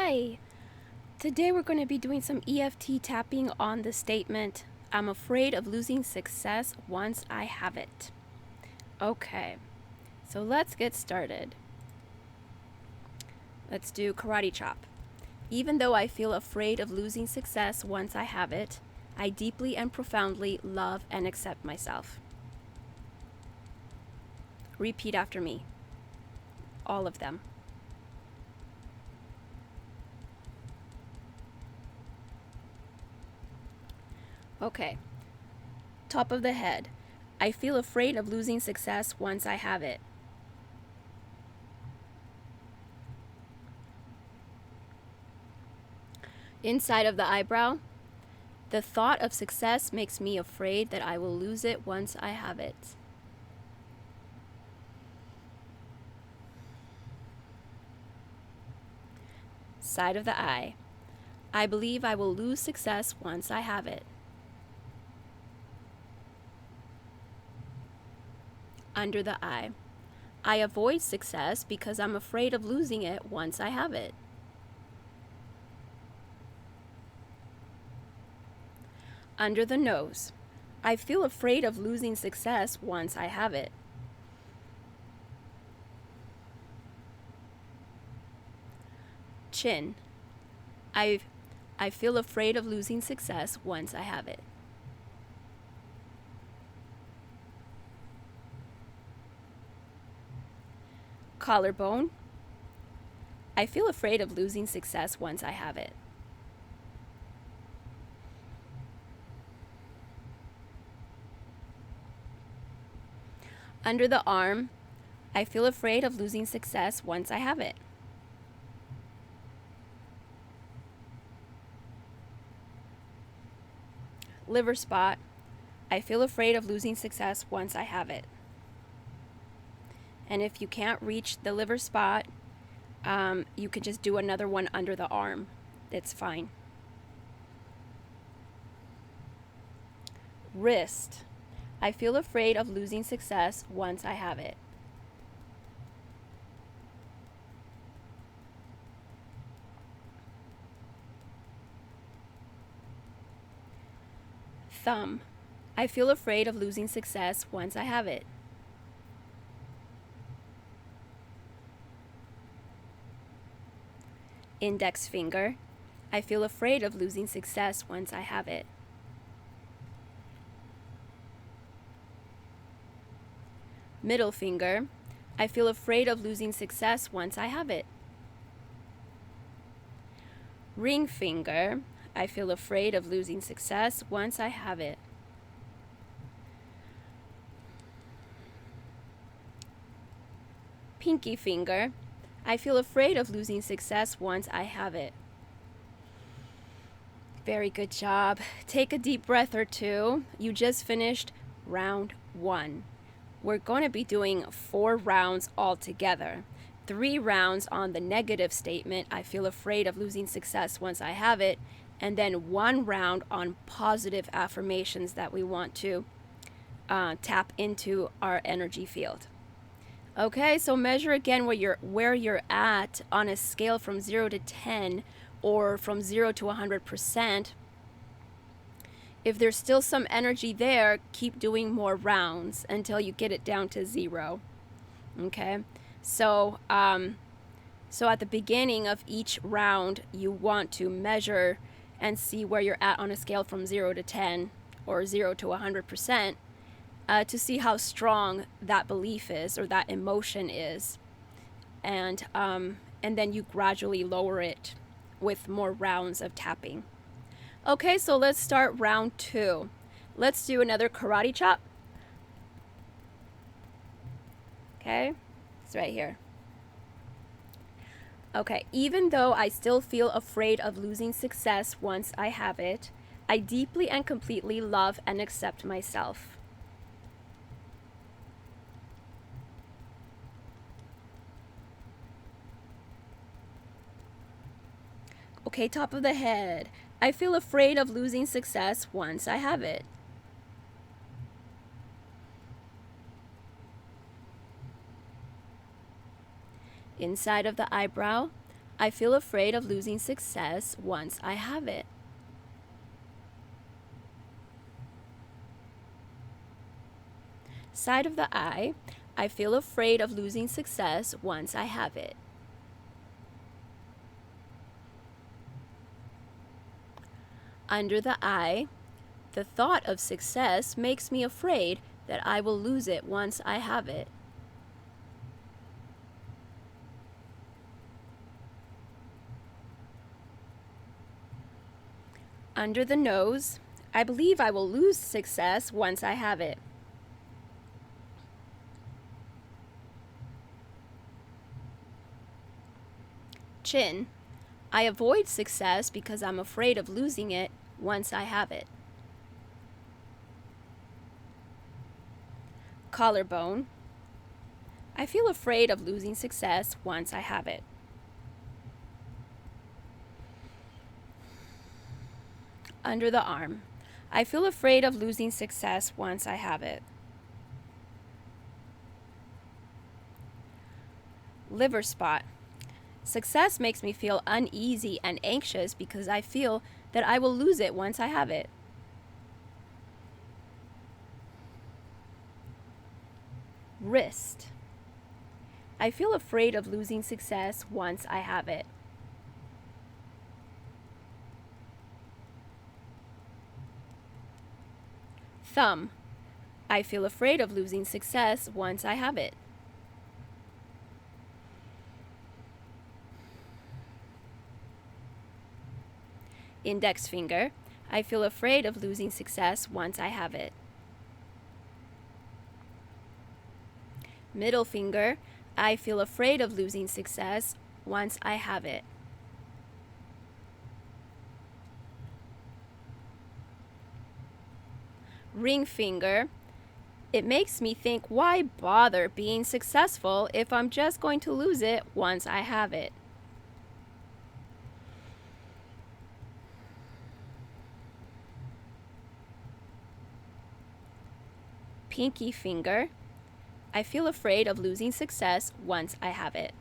Hi! Today we're going to be doing some EFT tapping on the statement, I'm afraid of losing success once I have it. Okay, so let's get started. Let's do karate chop. Even though I feel afraid of losing success once I have it, I deeply and profoundly love and accept myself. Repeat after me. All of them. Okay. Top of the head. I feel afraid of losing success once I have it. Inside of the eyebrow. The thought of success makes me afraid that I will lose it once I have it. Side of the eye. I believe I will lose success once I have it. Under the eye. I avoid success because I'm afraid of losing it once I have it. Under the nose. I feel afraid of losing success once I have it. Chin. I feel afraid of losing success once I have it. Collarbone. I feel afraid of losing success once I have it. Under the arm. I feel afraid of losing success once I have it. Liver spot. I feel afraid of losing success once I have it. And if you can't reach the liver spot, you can just do another one under the arm. It's fine. Wrist. I feel afraid of losing success once I have it. Thumb. I feel afraid of losing success once I have it. Index finger. I feel afraid of losing success once I have it. Middle finger. I feel afraid of losing success once I have it. Ring finger. I feel afraid of losing success once I have it. Pinky finger. I feel afraid of losing success once I have it. Very good job. Take a deep breath or two. You just finished round 1. We're going to be doing 4 rounds altogether. 3 rounds on the negative statement, I feel afraid of losing success once I have it, and then 1 round on positive affirmations that we want to tap into our energy field. Okay, so measure again where you're at on a scale from 0 to 10 or from 0 to 100%. If there's still some energy there, keep doing more rounds until you get it down to 0. Okay, so at the beginning of each round, you want to measure and see where you're at on a scale from 0 to 10 or 0 to 100%. To see how strong that belief is or that emotion is, and then you gradually lower it with more rounds of tapping. Okay, so let's start round 2. Let's do another karate chop. Okay, it's right here. Okay, even though I still feel afraid of losing success once I have it, I deeply and completely love and accept myself. Okay, top of the head. I feel afraid of losing success once I have it. Inside of the eyebrow. I feel afraid of losing success once I have it. Side of the eye, I feel afraid of losing success once I have it. Under the eye, the thought of success makes me afraid that I will lose it once I have it. Under the nose, I believe I will lose success once I have it. Chin, I avoid success because I'm afraid of losing it once I have it. Collarbone, I feel afraid of losing success once I have it. Under the arm, I feel afraid of losing success once I have it. Liver spot, success makes me feel uneasy and anxious because I feel that I will lose it once I have it. Wrist, I feel afraid of losing success once I have it. Thumb, I feel afraid of losing success once I have it. Index finger, I feel afraid of losing success once I have it. Middle finger, I feel afraid of losing success once I have it. Ring finger, it makes me think, why bother being successful if I'm just going to lose it once I have it? Pinky finger, I feel afraid of losing success once I have it.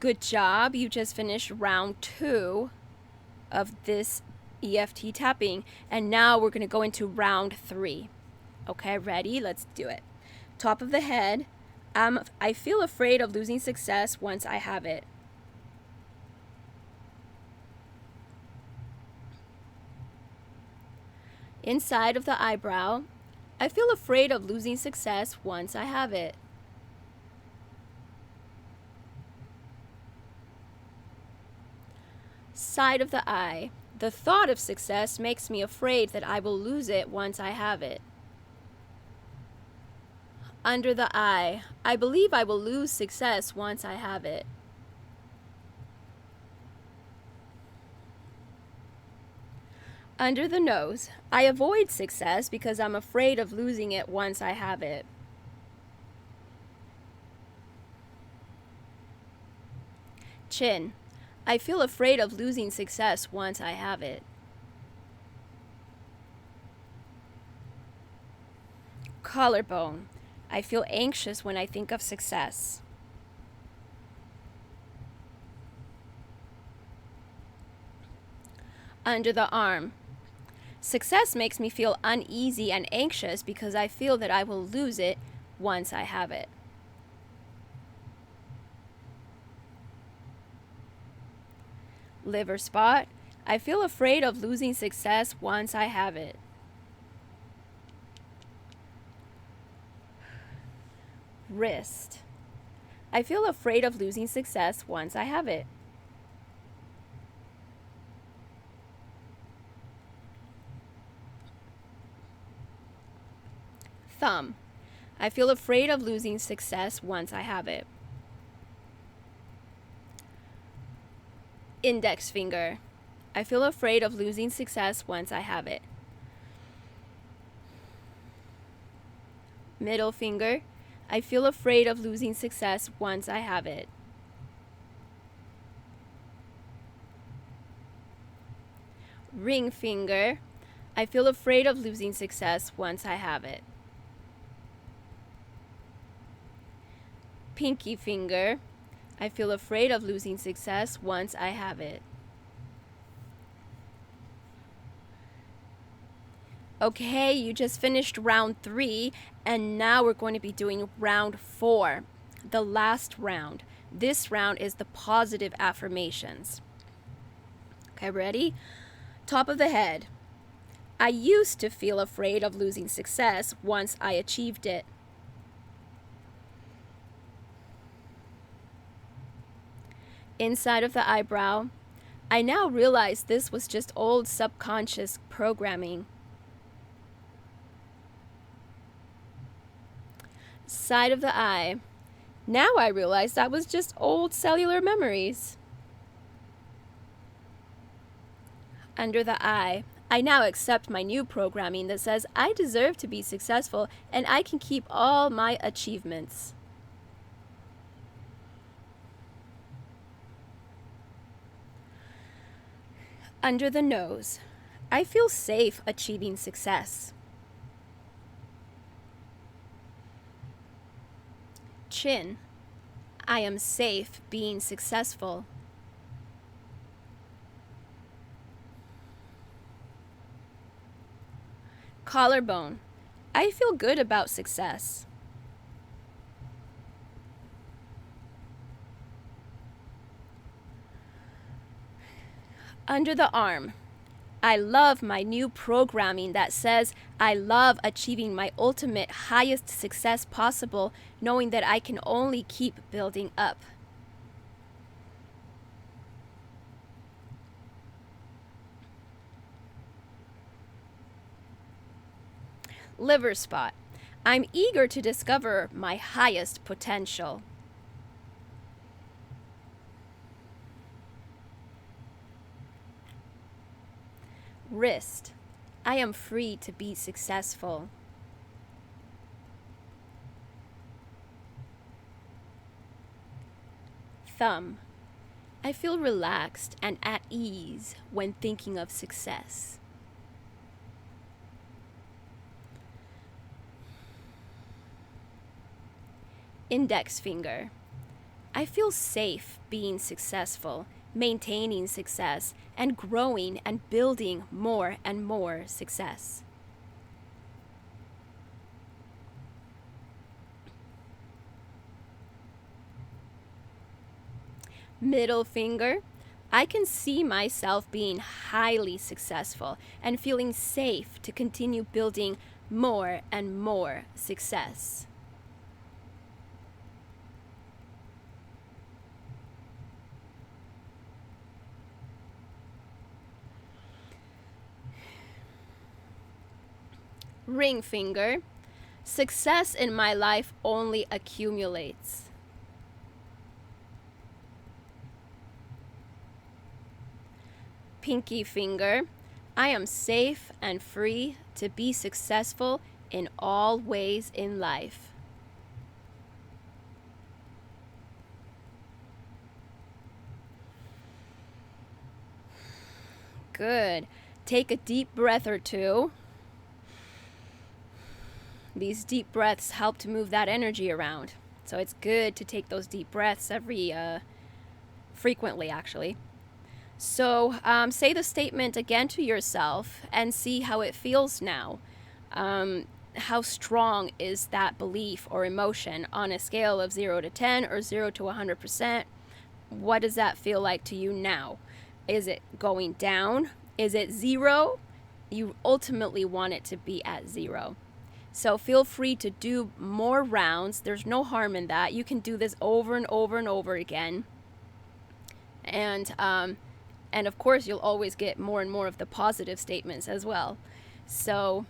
Good job, you just finished round 2 of this EFT tapping, and now we're going to go into round 3. Okay, ready? Let's do it. Top of the head, I feel afraid of losing success once I have it. Inside of the eyebrow, I feel afraid of losing success once I have it. Side of the eye, the thought of success makes me afraid that I will lose it once I have it. Under the eye, I believe I will lose success once I have it. Under the nose, I avoid success because I'm afraid of losing it once I have it. Chin, I feel afraid of losing success once I have it. Collarbone, I feel anxious when I think of success. Under the arm, success makes me feel uneasy and anxious because I feel that I will lose it once I have it. Liver spot, I feel afraid of losing success once I have it. Wrist, I feel afraid of losing success once I have it. Thumb, I feel afraid of losing success once I have it. Index finger, I feel afraid of losing success once I have it. Middle finger, I feel afraid of losing success once I have it. Ring finger, I feel afraid of losing success once I have it. Pinky finger. I feel afraid of losing success once I have it. Okay, you just finished round 3, and now we're going to be doing round 4, the last round. This round is the positive affirmations. Okay, ready? Top of the head. I used to feel afraid of losing success once I achieved it. Inside of the eyebrow. I now realize this was just old subconscious programming. Side of the eye. Now I realize that was just old cellular memories. Under the eye. I now accept my new programming that says I deserve to be successful and I can keep all my achievements. Under the nose. I feel safe achieving success. Chin. I am safe being successful. Collarbone. I feel good about success. Under the arm. I love my new programming that says I love achieving my ultimate highest success possible, knowing that I can only keep building up. Liver spot. I'm eager to discover my highest potential. Wrist. I am free to be successful. Thumb. I feel relaxed and at ease when thinking of success. Index finger. I feel safe being successful, maintaining success, and growing and building more and more success. Middle finger. I can see myself being highly successful and feeling safe to continue building more and more success. Ring finger. Success in my life only accumulates. Pinky finger. I am safe and free to be successful in all ways in life. Good. Take a deep breath or two. These deep breaths help to move that energy around. So it's good to take those deep breaths frequently, actually. So say the statement again to yourself and see how it feels now. How strong is that belief or emotion on a scale of 0 to 10 or 0 to 100%? What does that feel like to you now? Is it going down? Is it 0? You ultimately want it to be at 0. So feel free to do more rounds. There's no harm in that. You can do this over and over and over again. And of course, you'll always get more and more of the positive statements as well. So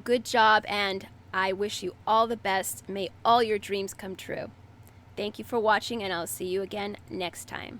good job, and I wish you all the best. May all your dreams come true. Thank you for watching, and I'll see you again next time.